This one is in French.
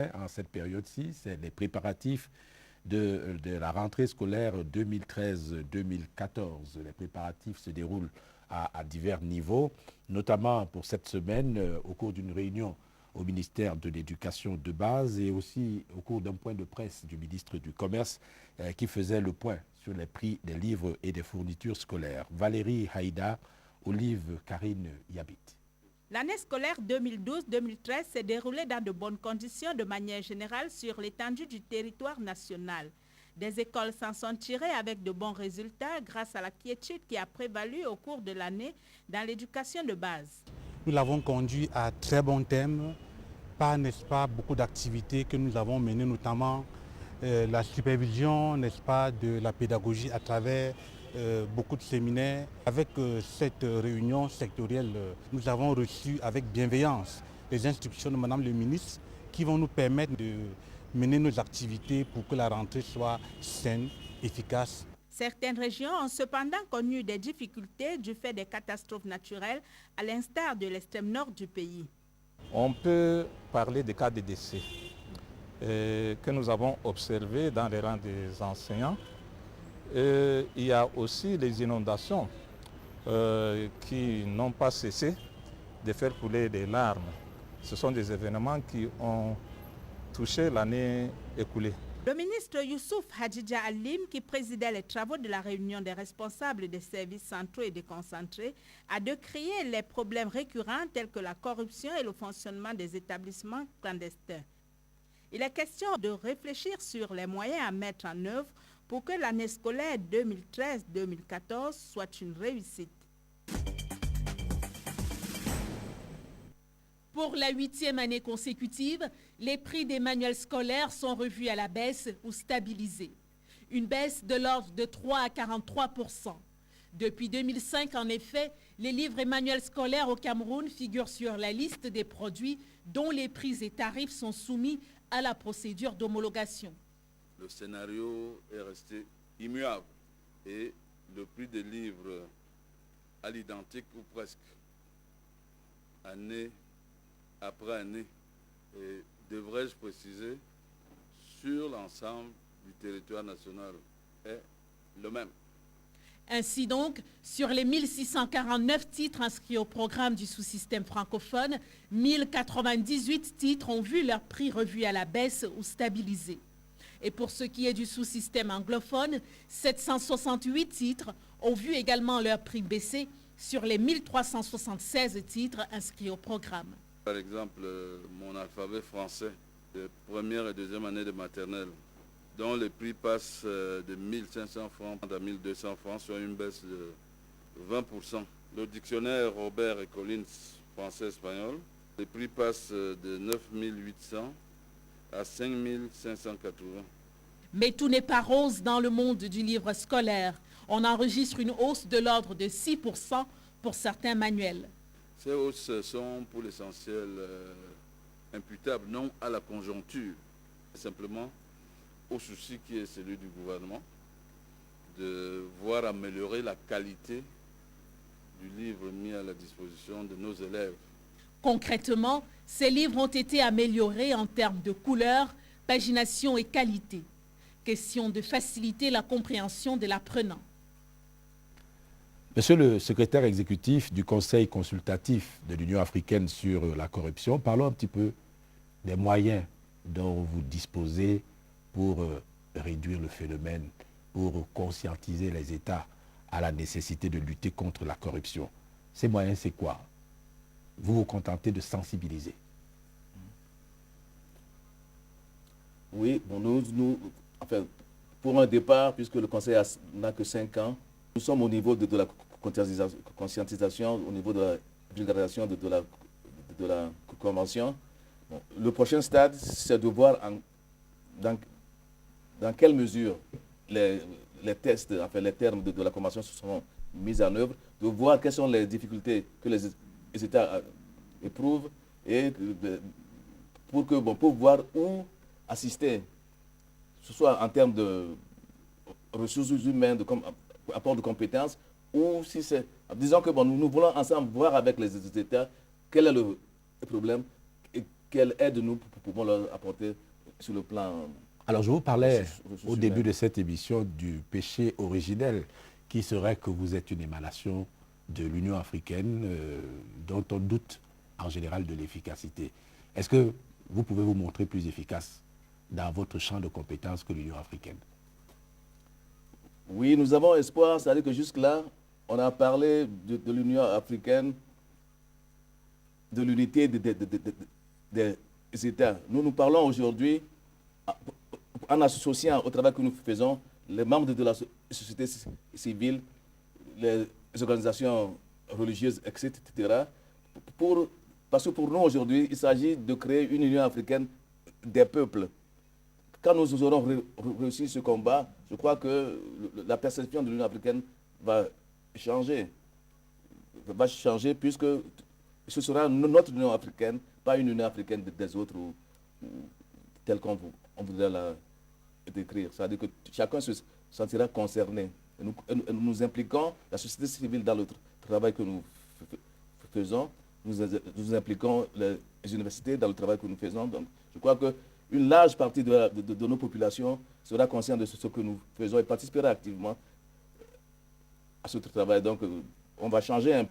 En cette période-ci, c'est les préparatifs de la rentrée scolaire 2013-2014. Les préparatifs se déroulent à divers niveaux, notamment pour cette semaine au cours d'une réunion au ministère de l'Éducation de base et aussi au cours d'un point de presse du ministre du Commerce qui faisait le point sur les prix des livres et des fournitures scolaires. Valérie Haïda, Olive Karine Yabit. L'année scolaire 2012-2013 s'est déroulée dans de bonnes conditions de manière générale sur l'étendue du territoire national. Des écoles s'en sont tirées avec de bons résultats grâce à la quiétude qui a prévalu au cours de l'année dans l'éducation de base. Nous l'avons conduit à très bon terme par, n'est-ce pas, beaucoup d'activités que nous avons menées, notamment la supervision, n'est-ce pas, de la pédagogie à travers beaucoup de séminaires. Avec cette réunion sectorielle, nous avons reçu avec bienveillance les instructions de Madame le ministre qui vont nous permettre de mener nos activités pour que la rentrée soit saine, efficace. Certaines régions ont cependant connu des difficultés du fait des catastrophes naturelles, à l'instar de l'extrême nord du pays. On peut parler des cas de décès que nous avons observés dans les rangs des enseignants. Il y a aussi les inondations qui n'ont pas cessé de faire couler des larmes. Ce sont des événements qui ont touché l'année écoulée. Le ministre Youssouf Hadjidja Alim, qui présidait les travaux de la réunion des responsables des services centraux et déconcentrés, a décrié les problèmes récurrents tels que la corruption et le fonctionnement des établissements clandestins. Il est question de réfléchir sur les moyens à mettre en œuvre pour que l'année scolaire 2013-2014 soit une réussite. Pour la 8e année consécutive, les prix des manuels scolaires sont revus à la baisse ou stabilisés. Une baisse de l'ordre de 3 à 43%. Depuis 2005, en effet, les livres et manuels scolaires au Cameroun figurent sur la liste des produits dont les prix et tarifs sont soumis à la procédure d'homologation. Le scénario est resté immuable et le prix des livres à l'identique ou presque année après année, et devrais-je préciser, sur l'ensemble du territoire national est le même. Ainsi donc, sur les 1649 titres inscrits au programme du sous-système francophone, 1098 titres ont vu leur prix revu à la baisse ou stabilisé. Et pour ce qui est du sous-système anglophone, 768 titres ont vu également leur prix baisser sur les 1376 titres inscrits au programme. Par exemple, mon alphabet français de première et deuxième année de maternelle, dont le prix passe de 1500 francs à 1200 francs, soit une baisse de 20%. Le dictionnaire Robert et Collins français-espagnol, le prix passe de 9800 à 5580. Mais tout n'est pas rose dans le monde du livre scolaire. On enregistre une hausse de l'ordre de 6% pour certains manuels. Ces hausses sont pour l'essentiel imputables non à la conjoncture, simplement au souci qui est celui du gouvernement de voir améliorer la qualité du livre mis à la disposition de nos élèves. Concrètement, ces livres ont été améliorés en termes de couleur, pagination et qualité. Question de faciliter la compréhension de l'apprenant. Monsieur le secrétaire exécutif du Conseil consultatif de l'Union africaine sur la corruption, parlons un petit peu des moyens dont vous disposez pour réduire le phénomène, pour conscientiser les États à la nécessité de lutter contre la corruption. Ces moyens, c'est quoi? Vous vous contentez de sensibiliser? Oui, bon, enfin, pour un départ, puisque le Conseil n'a que 5 ans, nous sommes au niveau de la conscientisation, au niveau de la vulgarisation de la Convention. Bon, le prochain stade, c'est de voir dans quelle mesure les tests, enfin les termes de la Convention seront mis en œuvre, de voir quelles sont les difficultés que les États éprouvent et pour voir où assister, que ce soit en termes de ressources humaines, de apport de compétences, ou si c'est... Disons que nous voulons ensemble voir avec les États quel est le problème et quelle aide nous pouvons leur apporter sur le plan... Alors, je vous parlais ressources au début humaines. de cette émission du péché originel, qui serait que vous êtes une émanation de l'Union africaine, dont on doute en général de l'efficacité. Est-ce que vous pouvez vous montrer plus efficace dans votre champ de compétences que l'Union africaine? Oui, nous avons espoir, c'est-à-dire que jusque-là, on a parlé de l'Union africaine, de l'unité des États. Nous parlons aujourd'hui, en associant au travail que nous faisons, les membres de la société civile, les organisations religieuses, etc. Parce que pour nous aujourd'hui, il s'agit de créer une Union africaine des peuples. Quand nous aurons réussi ce combat, je crois que la perception de l'Union africaine va changer. Va changer puisque ce sera notre Union africaine, pas une Union africaine des autres ou telle qu'on voudrait la décrire. C'est-à-dire que chacun se sentira concerné. Nous impliquons la société civile dans le travail que nous faisons. Nous impliquons les universités dans le travail que nous faisons. Donc, je crois qu'une large partie de nos populations sera consciente de ce que nous faisons et participera activement à ce travail. Donc, on va changer un